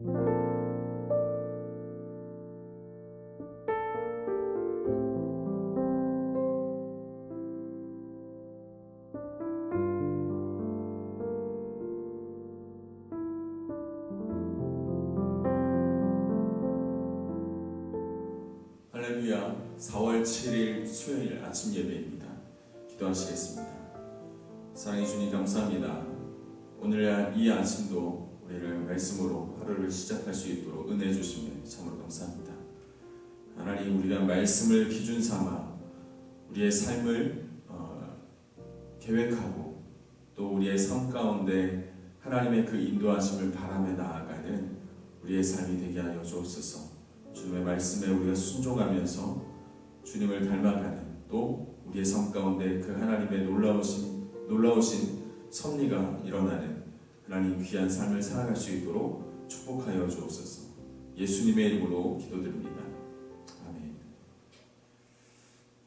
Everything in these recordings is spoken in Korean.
할렐루야. 4월 7일 수요일 아침 예배입니다. 기도하시겠습니다. 사랑해 주님 감사합니다. 오늘 이 아침도 우리를 말씀으로 하루를 시작할 수 있도록 은혜 주시면 참으로 감사합니다. 하나님, 우리가 말씀을 기준 삼아 우리의 삶을 계획하고 또 우리의 삶 가운데 하나님의 그 인도하심을 바라며 나아가는 우리의 삶이 되게 하여 주옵소서. 주님의 말씀에 우리가 순종하면서 주님을 닮아가는, 또 우리의 삶 가운데 그 하나님의 놀라우신 섭리가 일어나는 하나님 귀한 삶을 살아갈 수 있도록 축복하여 주옵소서. 예수님의 이름으로 기도드립니다. 아멘.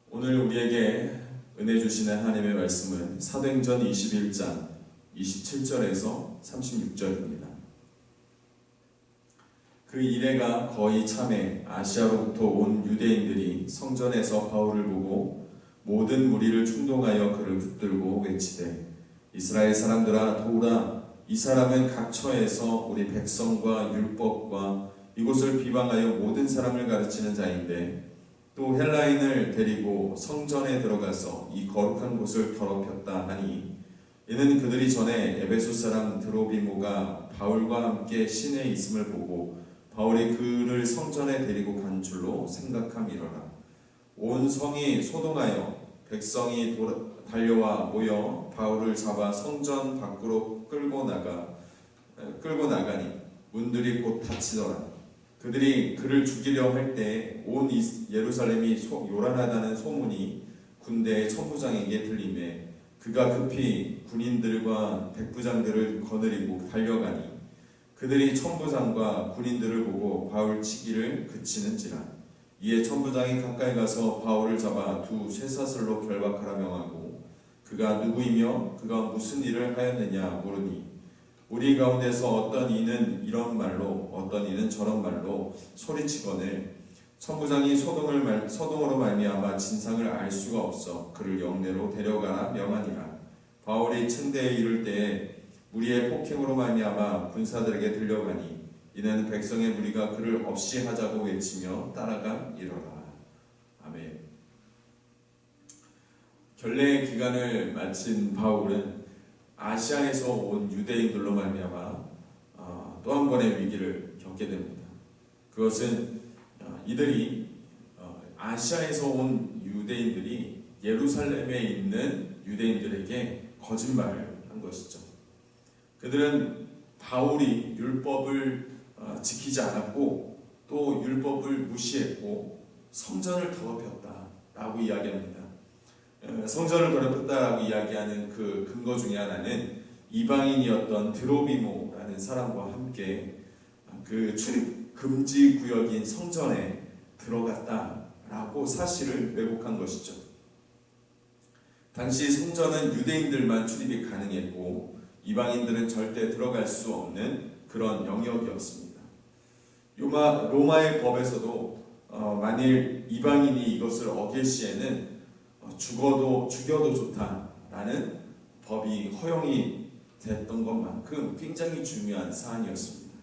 오늘 우리에게 은혜 주시는 하나님의 말씀은 사도행전 21장 27절에서 36절입니다. 그 이래가 거의 참에 아시아로부터 온 유대인들이 성전에서 바울을 보고 모든 무리를 충동하여 그를 붙들고 외치되, 이스라엘 사람들아 도우라. 이 사람은 각 처에서 우리 백성과 율법과 이곳을 비방하여 모든 사람을 가르치는 자인데, 또 헬라인을 데리고 성전에 들어가서 이 거룩한 곳을 더럽혔다 하니, 이는 그들이 전에 에베소 사람 드로비모가 바울과 함께 시내에 있음을 보고 바울이 그를 성전에 데리고 간 줄로 생각함이로라. 온 성이 소동하여 백성이 달려와 모여 바울을 잡아 성전 밖으로 끌고 나가니 문들이 곧 닫히더라. 그들이 그를 죽이려 할 때 온 예루살렘이 요란하다는 소문이 군대의 천부장에게 들리매 그가 급히 군인들과 백부장들을 거느리고 달려가니, 그들이 천부장과 군인들을 보고 바울 치기를 그치는지라. 이에 천부장이 가까이 가서 바울을 잡아 두 쇠사슬로 결박하라 명하고, 그가 누구이며 그가 무슨 일을 하였느냐 물으니, 우리 가운데서 어떤 이는 이런 말로 어떤 이는 저런 말로 소리치거늘 천부장이 소동으로 말미암아 진상을 알 수가 없어 그를 영내로 데려가라 명하니라. 바울이 층대에 이를 때에 무리의 폭행으로 말미암아 군사들에게 들려가니, 이는 백성의 무리가 그를 없이 하자고 외치며 따라가 이르라. 아멘. 결례 기간을 마친 바울은 아시아에서 온 유대인들로 말미암아 또 한 번의 위기를 겪게 됩니다. 그것은 이들이 아시아에서 온 유대인들이 예루살렘에 있는 유대인들에게 거짓말을 한 것이죠. 그들은 바울이 율법을 지키지 않았고 또 율법을 무시했고 성전을 더럽혔다라고 이야기합니다. 성전을 더럽혔다라고 이야기하는 그 근거 중에 하나는 이방인이었던 드로비모라는 사람과 함께 그 출입 금지 구역인 성전에 들어갔다라고 사실을 왜곡한 것이죠. 당시 성전은 유대인들만 출입이 가능했고 이방인들은 절대 들어갈 수 없는 그런 영역이었습니다. 로마의 법에서도 만일 이방인이 이것을 어길 시에는 죽여도 좋다라는 법이 허용이 됐던 것만큼 굉장히 중요한 사안이었습니다.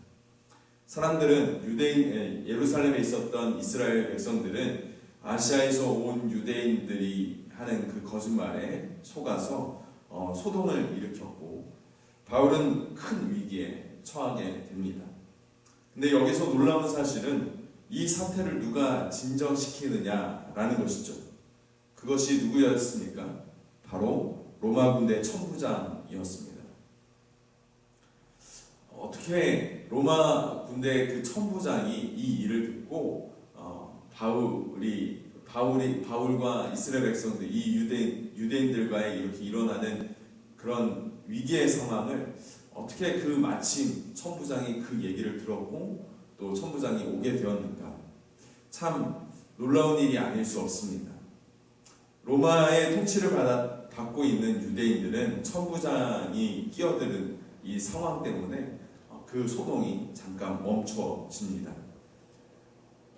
사람들은 예루살렘에 있었던 이스라엘 백성들은 아시아에서 온 유대인들이 하는 그 거짓말에 속아서 소동을 일으켰고 바울은 큰 위기에 처하게 됩니다. 근데 여기서 놀라운 사실은 이 사태를 누가 진정시키느냐라는 것이죠. 그것이 누구였습니까? 바로 로마 군대 천부장이었습니다. 어떻게 로마 군대 그 천부장이 이 일을 듣고 바울과 이스라엘 백성들, 이 유대인들과의 이렇게 일어나는 그런 위기의 상황을 어떻게 마침 천부장이 그 얘기를 들었고 또 천부장이 오게 되었는가? 참 놀라운 일이 아닐 수 없습니다. 로마의 통치를 받고 있는 유대인들은 천부장이 끼어드는 이 상황 때문에 그 소동이 잠깐 멈춰집니다.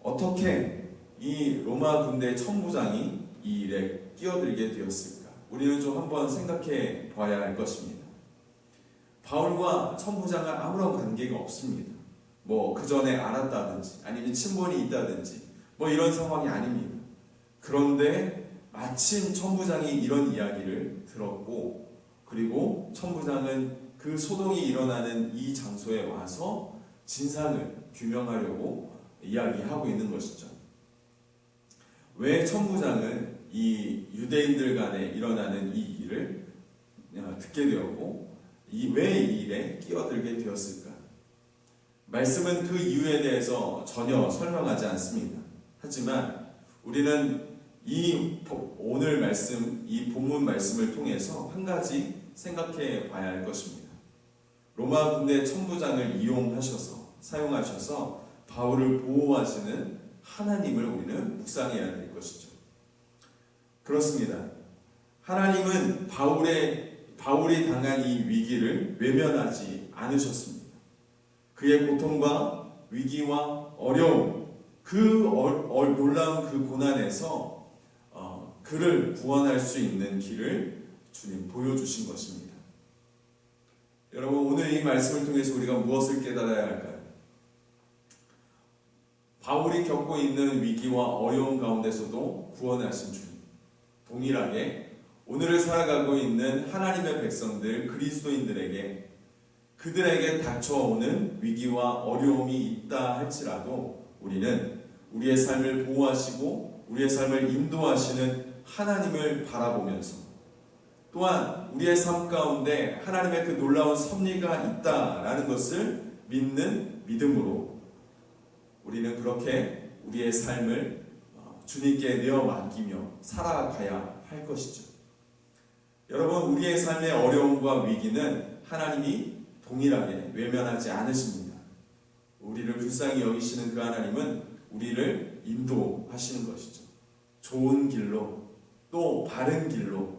어떻게 이 로마 군대 천부장이 이 일에 끼어들게 되었을까? 우리는 좀 한번 생각해 봐야 할 것입니다. 바울과 천부장은 아무런 관계가 없습니다. 뭐 그 전에 알았다든지 아니면 친분이 있다든지 뭐 이런 상황이 아닙니다. 그런데 마침 천부장이 이런 이야기를 들었고, 그리고 천부장은 그 소동이 일어나는 이 장소에 와서 진상을 규명하려고 이야기하고 있는 것이죠. 왜 천부장은 이 유대인들 간에 일어나는 이 일을 듣게 되었고 왜 이 일에 끼어들게 되었을까? 말씀은 그 이유에 대해서 전혀 설명하지 않습니다. 하지만 우리는 이 오늘 말씀, 이 본문 말씀을 통해서 한 가지 생각해 봐야 할 것입니다. 로마 군대 천부장을 사용하셔서 바울을 보호하시는 하나님을 우리는 묵상해야 될 것이죠. 그렇습니다. 하나님은 바울이 당한 이 위기를 외면하지 않으셨습니다. 그의 고통과 위기와 어려움, 놀라운 그 고난에서 그를 구원할 수 있는 길을 주님 보여주신 것입니다. 여러분, 오늘 이 말씀을 통해서 우리가 무엇을 깨달아야 할까요? 바울이 겪고 있는 위기와 어려움 가운데서도 구원하신 주님, 동일하게 오늘을 살아가고 있는 하나님의 백성들, 그리스도인들에게 그들에게 닥쳐오는 위기와 어려움이 있다 할지라도 우리는 우리의 삶을 보호하시고 우리의 삶을 인도하시는 하나님을 바라보면서, 또한 우리의 삶 가운데 하나님의 그 놀라운 섭리가 있다라는 것을 믿는 믿음으로 우리는 그렇게 우리의 삶을 주님께 내어 맡기며 살아가야 할 것이죠. 여러분, 우리의 삶의 어려움과 위기는 하나님이 동일하게 외면하지 않으십니다. 우리를 불쌍히 여기시는 그 하나님은 우리를 인도하시는 것이죠. 좋은 길로, 또 바른 길로,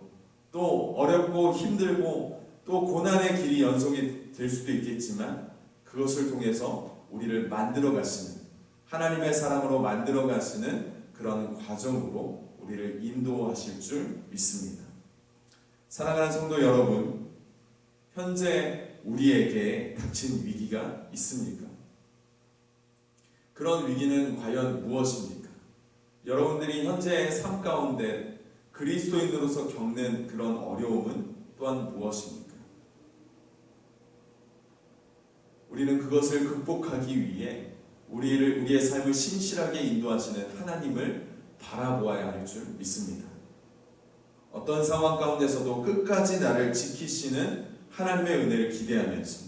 또 어렵고 힘들고 또 고난의 길이 연속이 될 수도 있겠지만 그것을 통해서 우리를 만들어 가시는, 하나님의 사람으로 만들어 가시는 그런 과정으로 우리를 인도하실 줄 믿습니다. 사랑하는 성도 여러분, 현재 우리에게 닥친 위기가 있습니까? 그런 위기는 과연 무엇입니까? 여러분들이 현재의 삶 가운데 그리스도인으로서 겪는 그런 어려움은 또한 무엇입니까? 우리는 그것을 극복하기 위해 우리의 삶을 신실하게 인도하시는 하나님을 바라보아야 할 줄 믿습니다. 어떤 상황 가운데서도 끝까지 나를 지키시는 하나님의 은혜를 기대하면서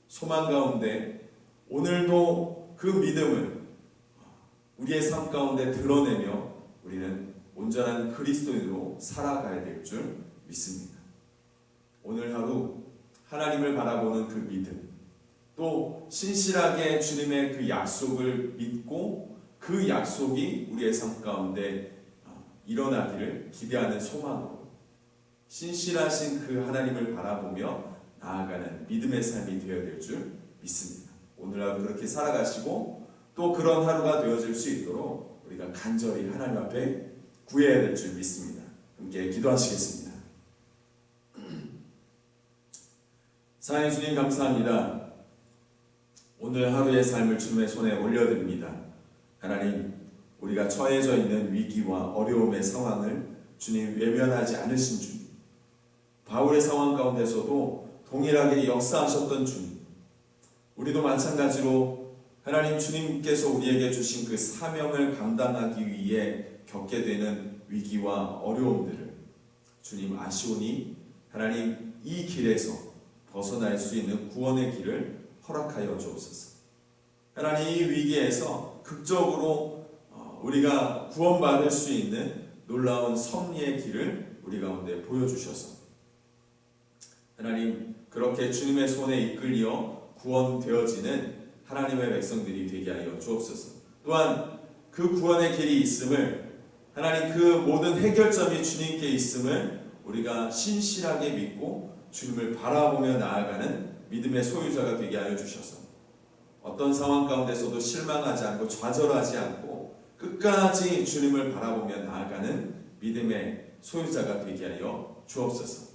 소망 가운데 오늘도 그 믿음을 우리의 삶 가운데 드러내며 우리는 온전한 그리스도인으로 살아가야 될 줄 믿습니다. 오늘 하루 하나님을 바라보는 그 믿음, 또 신실하게 주님의 그 약속을 믿고 그 약속이 우리의 삶 가운데 일어나기를 기대하는 소망으로 신실하신 그 하나님을 바라보며 나아가는 믿음의 삶이 되어야 될 줄 믿습니다. 오늘 하루 그렇게 살아가시고 또 그런 하루가 되어질 수 있도록 우리가 간절히 하나님 앞에 구해야 될 줄 믿습니다. 함께 기도하시겠습니다. 사랑의 주님, 감사합니다. 오늘 하루의 삶을 주님의 손에 올려드립니다. 하나님, 우리가 처해져 있는 위기와 어려움의 상황을 주님 외면하지 않으신 주님, 바울의 상황 가운데서도 동일하게 역사하셨던 주님, 우리도 마찬가지로 하나님 주님께서 우리에게 주신 그 사명을 감당하기 위해 겪게 되는 위기와 어려움들을 주님 아시오니 하나님 이 길에서 벗어날 수 있는 구원의 길을 허락하여 주옵소서. 하나님, 이 위기에서 극적으로 우리가 구원받을 수 있는 놀라운 섭리의 길을 우리 가운데 보여주셔서 하나님, 그렇게 주님의 손에 이끌려 구원되어지는 하나님의 백성들이 되게 하여 주옵소서. 또한 그 구원의 길이 있음을, 하나님 그 모든 해결점이 주님께 있음을 우리가 신실하게 믿고 주님을 바라보며 나아가는 믿음의 소유자가 되게 하여 주셔서 어떤 상황 가운데서도 실망하지 않고 좌절하지 않고 끝까지 주님을 바라보며 나아가는 믿음의 소유자가 되게 하여 주옵소서.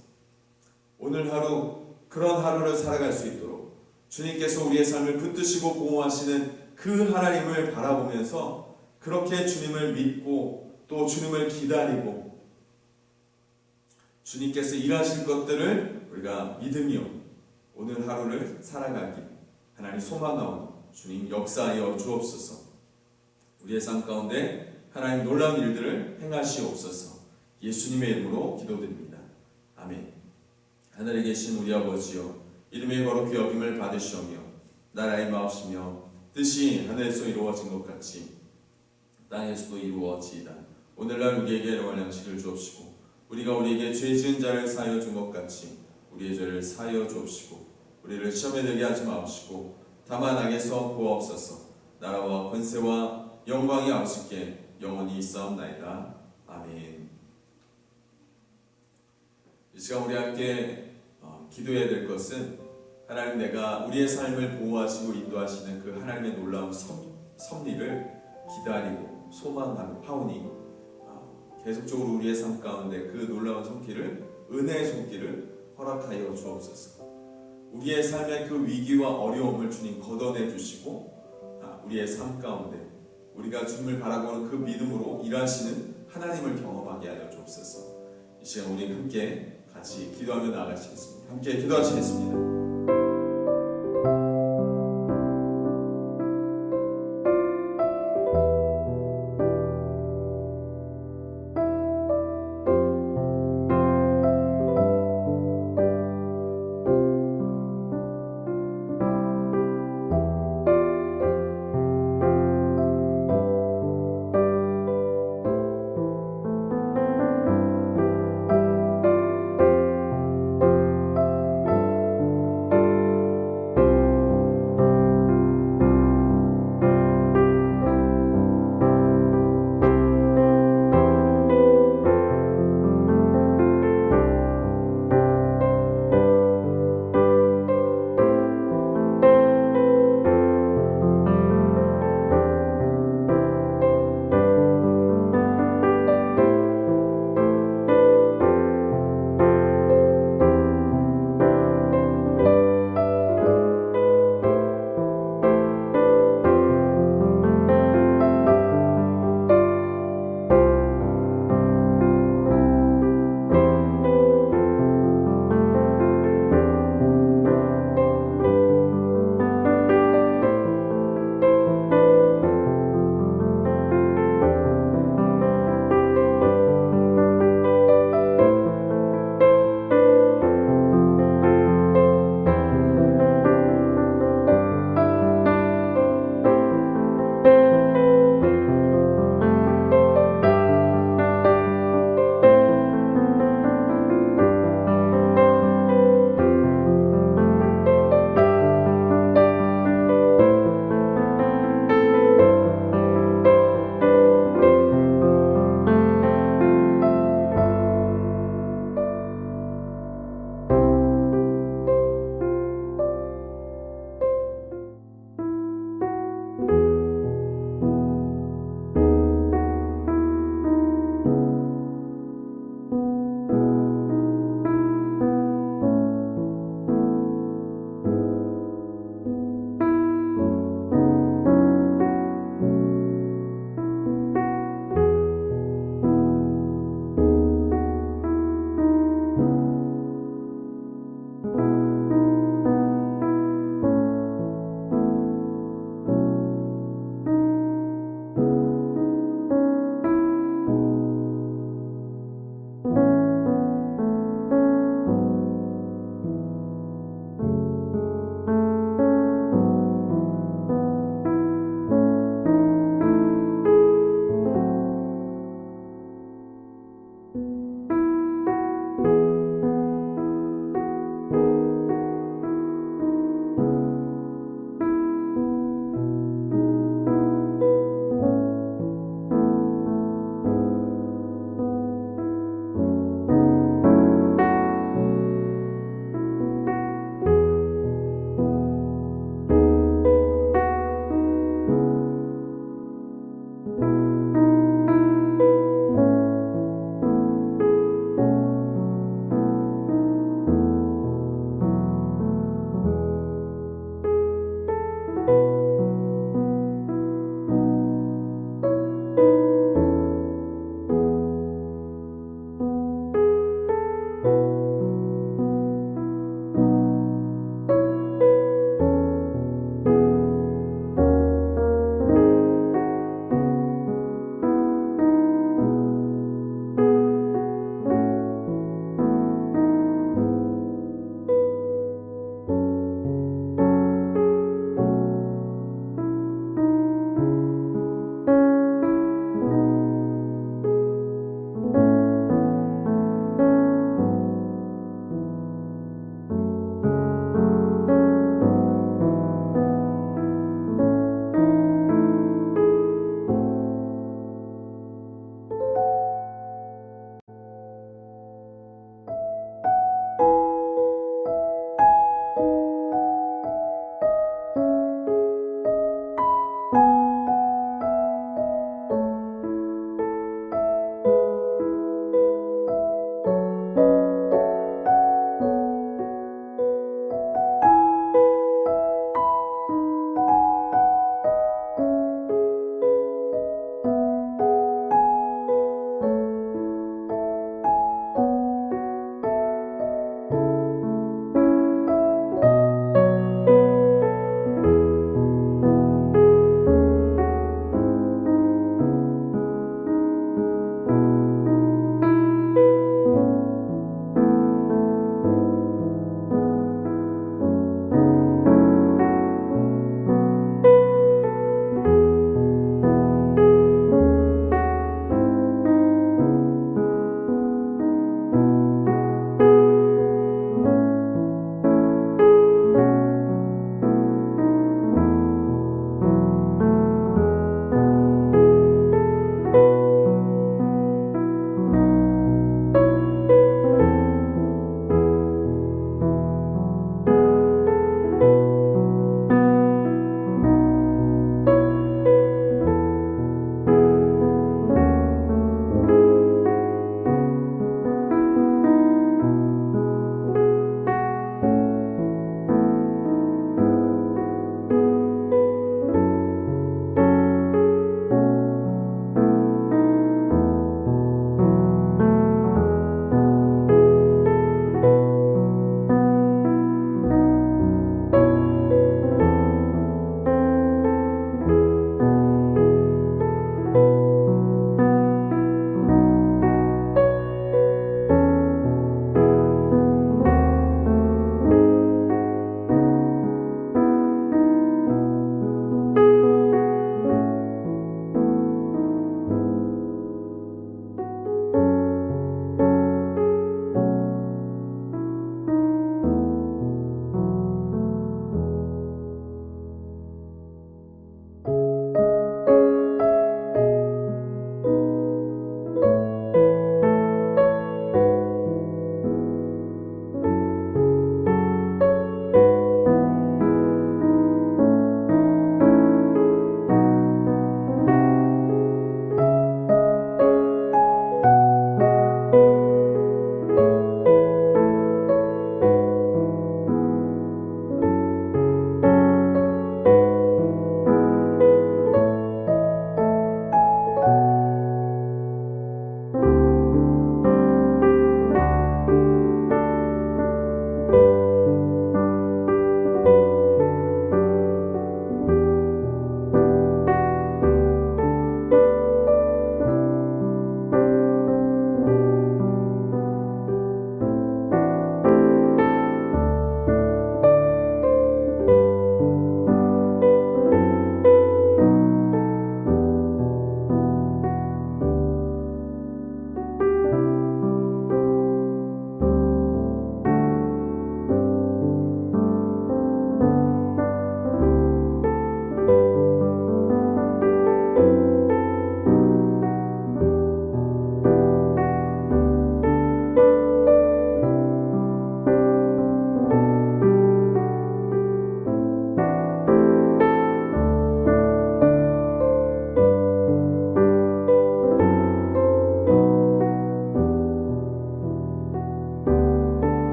오늘 하루 그런 하루를 살아갈 수 있도록 주님께서 우리의 삶을 붙드시고 보호하시는 그 하나님을 바라보면서 그렇게 주님을 믿고 또 주님을 기다리고 주님께서 일하실 것들을 우리가 믿으며 오늘 하루를 살아가기 하나님 소망하오니 주님 역사하여 주옵소서. 우리의 삶 가운데 하나님 놀라운 일들을 행하시옵소서. 예수님의 이름으로 기도드립니다. 아멘. 하늘에 계신 우리 아버지여, 이름의 거룩히 여김을 받으시오며 나라의 마옵시며 뜻이 하늘에서 이루어진 것 같이 땅에서도 이루어지이다. 오늘날 우리에게 일용할 양식을 주옵시고 우리가 우리에게 죄 지은 자를 사하여 준 것 같이 우리의 죄를 사하여 주옵시고 우리를 시험에 들게 하지 마옵시고 다만 악에서 구하옵소서. 나라와 권세와 영광이 아버지께 영원히 있사옵나이다. 아멘. 이 시간 우리 함께 기도해야 될 것은 하나님, 내가 우리의 삶을 보호하시고 인도하시는 그 하나님의 놀라운 섭리를 기다리고 소망하오니 계속적으로 우리의 삶 가운데 그 놀라운 손길을, 은혜의 손길을 허락하여 주옵소서. 우리의 삶의 그 위기와 어려움을 주님 걷어내 주시고 우리의 삶 가운데 우리가 주님을 바라보는 그 믿음으로 일하시는 하나님을 경험하게 하여 주옵소서. 이 시간 우리 함께 같이 기도하며 나아가시겠습니다. 함께 기도하시겠습니다.